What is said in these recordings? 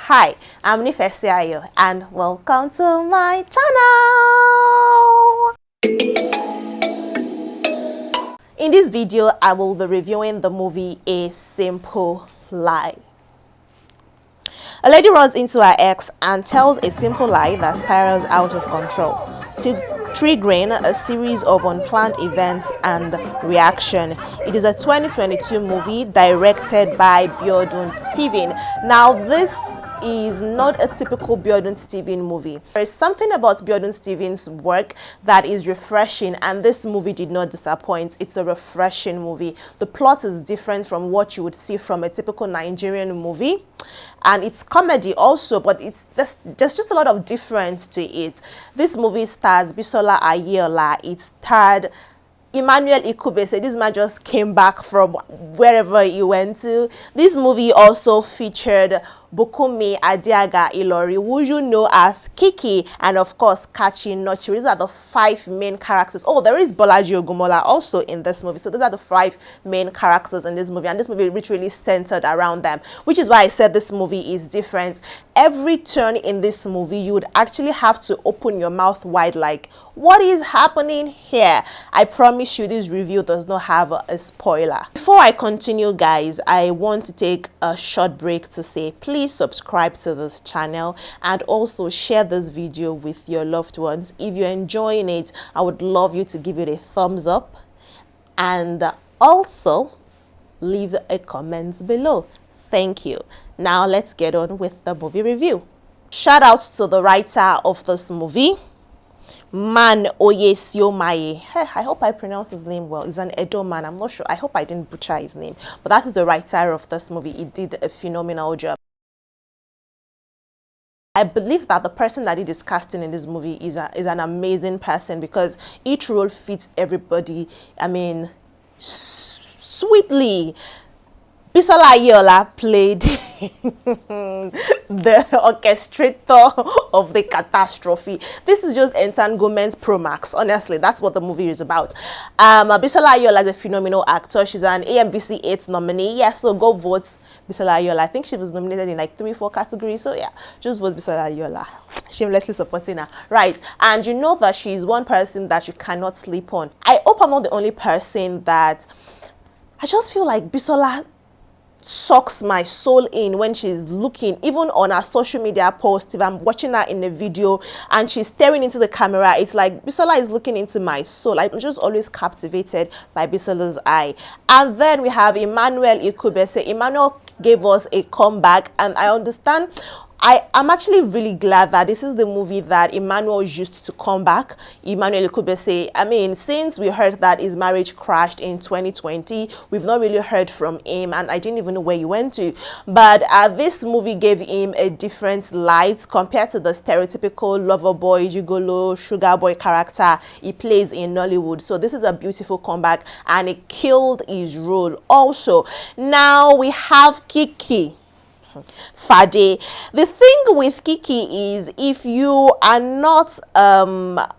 Hi, I'm Bisola and welcome to my channel. In this video, I will be reviewing the movie A Simple Lie. A lady runs into her ex and tells a simple lie that spirals out of control, triggering a series of unplanned events and reaction. It is a 2022 movie directed by Bisola Aiyeola. Now, this is not a typical Bisola Aiyeola movie. There is something about Bisola Aiyeola's work that is refreshing, and this movie did not disappoint. It's a refreshing movie. The plot is different from what you would see from a typical Nigerian movie, and it's comedy also, but there's just a lot of difference to it. This movie stars Bisola Aiyeola. It starred Emmanuel Ikubese. This man just came back from wherever he went to. This movie also featured Bukunmi Adiaga Ilori, who you know as Kie-kie, and of course Kachi Nochiri. These are the 5 main characters. Oh, there is Bolaji Ogunmola also in this movie. So those are the 5 main characters in this movie, and this movie literally centered around them, which is why I said this movie is different. Every turn in this movie, you would actually have to open your mouth wide like, what is happening here? I promise you this review does not have a spoiler. Before I continue, guys, I want to take a short break to say please subscribe to this channel and also share this video with your loved ones. If you're enjoying it, I would love you to give it a thumbs up and also leave a comment below. Thank you. Now let's get on with the movie review. Shout out to the writer of this movie, Man Oyesiomai. Hey, I hope I pronounced his name well. He's an Edo man. I'm not sure. I hope I didn't butcher his name. But that is the writer of this movie. He did a phenomenal job. I believe that the person that did this casting in this movie is an amazing person, because each role fits everybody. I mean, sweetly. Bisola Aiyeola played the orchestrator of the catastrophe. This is just entanglement pro max. Honestly, that's what the movie is about. Bisola Aiyeola is a phenomenal actor. She's an AMVC 8 nominee. Yeah, so go vote Bisola Aiyeola. I think she was nominated in like 3-4 categories. So yeah, just vote Bisola Aiyeola. Shamelessly supporting her. Right. And you know that she's one person that you cannot sleep on. I hope I'm not the only person that I just feel like Bisola sucks my soul in when she's looking, even on her social media post. If I'm watching her in a video and she's staring into the camera, it's like Bisola is looking into my soul. I'm just always captivated by Bisola's eye. And then we have Emmanuel Ikubese. Emmanuel gave us a comeback, and I understand. I'm actually really glad that this is the movie that Emmanuel used to come back. Emmanuel Ikubese, I mean, since we heard that his marriage crashed in 2020, we've not really heard from him, and I didn't even know where he went to. But this movie gave him a different light compared to the stereotypical lover boy, gigolo, sugar boy character he plays in Nollywood. So this is a beautiful comeback, and it killed his role also. Now we have Kie-kie. Fade. The thing with Kie-kie is, if you are not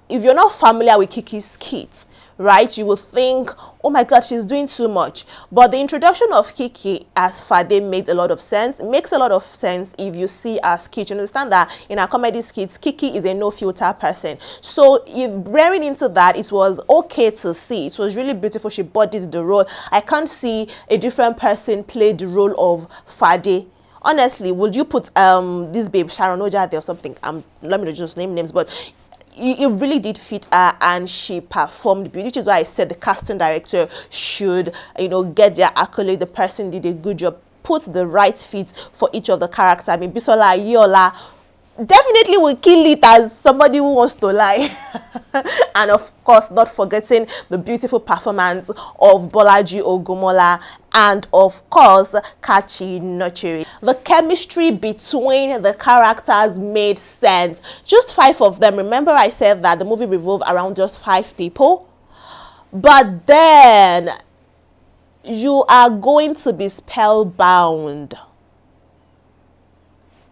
if you're not familiar with Kie-kie's skits, right, you will think, oh my god, she's doing too much. But the introduction of Kie-kie as Fade made a lot of sense. It makes a lot of sense if you see her skit. You understand that in our comedy skits, Kie-kie is a no filter person. So if bearing into that, it was okay to see. It was really beautiful. She bodied the role. I can't see a different person play the role of Fade. Honestly, would you put this babe Sharon Oja there or something? Let me just name names, but it really did fit her, and she performed beauty, which is why I said the casting director should, you know, get their accolade. The person did a good job, put the right fit for each of the characters. I mean, Bisola Aiyeola definitely will kill it as somebody who wants to lie. And of course, not forgetting the beautiful performance of Bolaji Ogunmola and of course Kachi Nochiri. The chemistry between the characters made sense. Just 5 of them. Remember I said that the movie revolved around just 5 people? But then you are going to be spellbound.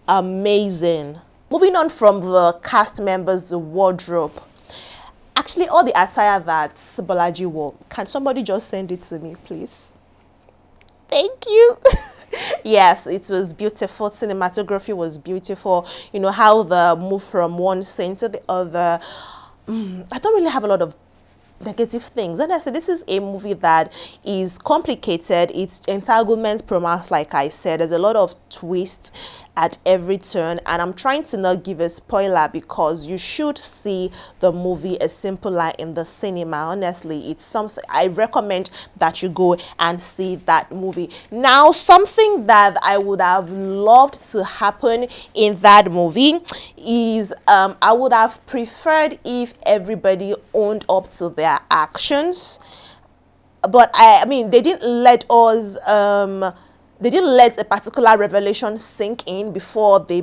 Amazing. Moving on from the cast members, the wardrobe. Actually, all the attire that Bolaji wore, can somebody just send it to me, please? Thank you. Yes, it was beautiful. Cinematography was beautiful. You know, how the move from one scene to the other. I don't really have a lot of negative things. Honestly, this is a movie that is complicated. It's entanglement promax, like I said. There's a lot of twists at every turn, and I'm trying to not give a spoiler because you should see the movie A Simple Lie in the cinema. Honestly, it's something I recommend that you go and see that movie. Now, something that I would have loved to happen in that movie is I would have preferred if everybody owned up to their actions, but I mean they didn't let us they didn't let a particular revelation sink in before they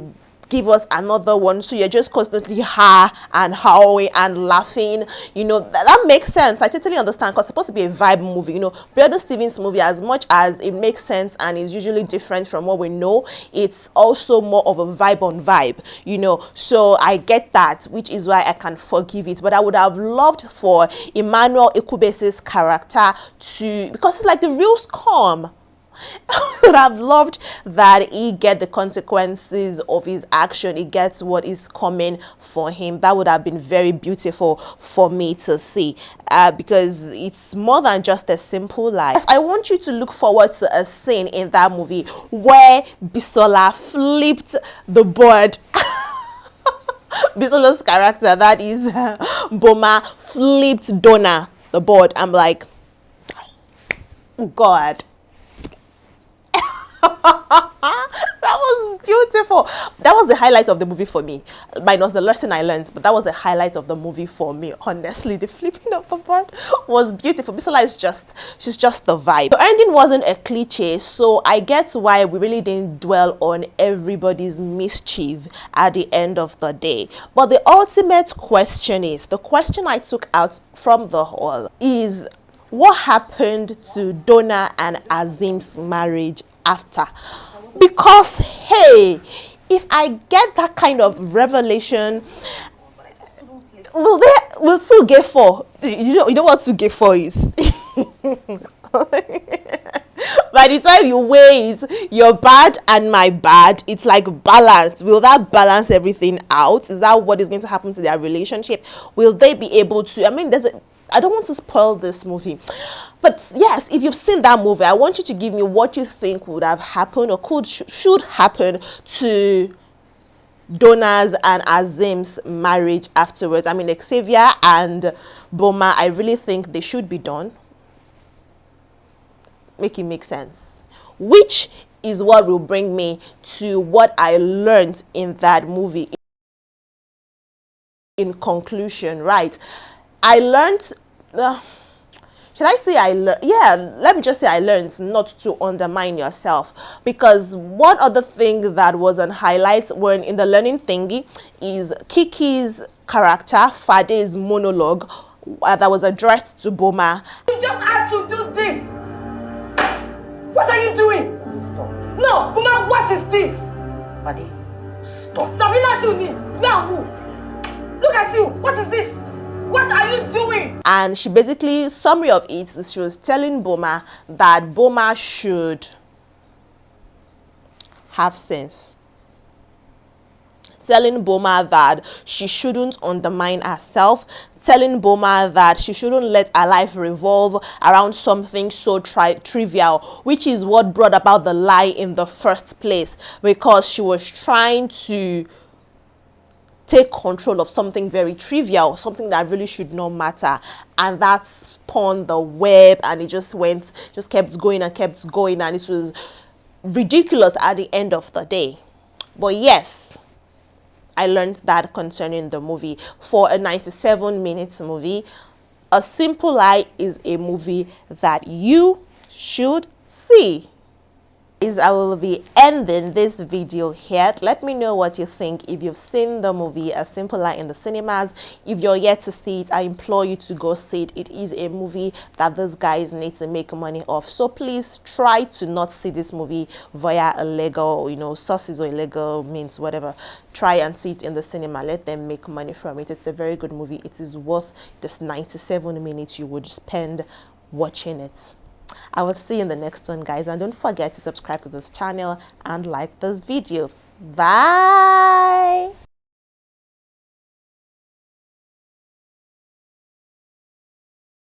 give us another one, so you're just constantly and howling and laughing. You know, that makes sense. I totally understand, because it's supposed to be a vibe movie. You know, Brandon Stevens movie, as much as it makes sense and is usually different from what we know, it's also more of a vibe on vibe, you know. So I get that, which is why I can forgive it. But I would have loved for Emmanuel Ikubese's character to, because it's like the real scum. I would have loved that he get the consequences of his action. He gets what is coming for him. That would have been very beautiful for me to see, because it's more than just a simple lie. Yes, I want you to look forward to a scene in that movie where Bisola flipped the board. Bisola's character, that is Boma, flipped Donna the board. I'm like, oh God. That was beautiful. That was the highlight of the movie for me, minus the lesson I learned, but that was the highlight of the movie for me. Honestly, the flipping of the board was beautiful. Bisola is she's just the vibe. The ending wasn't a cliche, so I get why we really didn't dwell on everybody's mischief at the end of the day. But the ultimate question is, the question I took out from the whole is, what happened to Donna and Azim's marriage after? Because hey, if I get that kind of revelation, will 2 get 4? You know what 2 get 4 is? By the time you weigh it, your bad and my bad, it's like balanced. Will that balance everything out? Is that what is going to happen to their relationship? Will they be able to? I mean, I don't want to spoil this movie, but yes, if you've seen that movie, I want you to give me what you think would have happened or should happen to Donna's and Azim's marriage afterwards. I mean, Xavier and Boma, I really think they should be done. Make it make sense. Which is what will bring me to what I learned in that movie. In conclusion, right? I learned, should I say I learned? Yeah, let me just say I learned not to undermine yourself. Because one other thing that was on highlights when in the learning thingy is Kie-kie's character, Fade's monologue that was addressed to Boma. You just had to do this. What are you doing? Stop. No, Boma, what is this? Fade, stop. Stop it, not you. You are who? Look at you. What is this? What are you doing? And she basically, summary of it, she was telling Boma that Boma should have sense. Telling Boma that she shouldn't undermine herself. Telling Boma that she shouldn't let her life revolve around something so trivial, which is what brought about the lie in the first place, because she was trying to take control of something very trivial, something that really should not matter, and that spawned the web, and it just kept going and kept going, and it was ridiculous at the end of the day. But yes, I learned that concerning the movie. For a 97-minute movie, A Simple Lie is a movie that you should see. I will be ending this video here. Let me know what you think. If you've seen the movie A Simple Lie in the cinemas, if you're yet to see it, I implore you to go see it. It is a movie that these guys need to make money off. So please try to not see this movie via illegal, sources or illegal means, whatever. Try and see it in the cinema. Let them make money from it. It's a very good movie. It is worth this 97 minutes you would spend watching it. I will see you in the next one, guys, and don't forget to subscribe to this channel and like this video. Bye.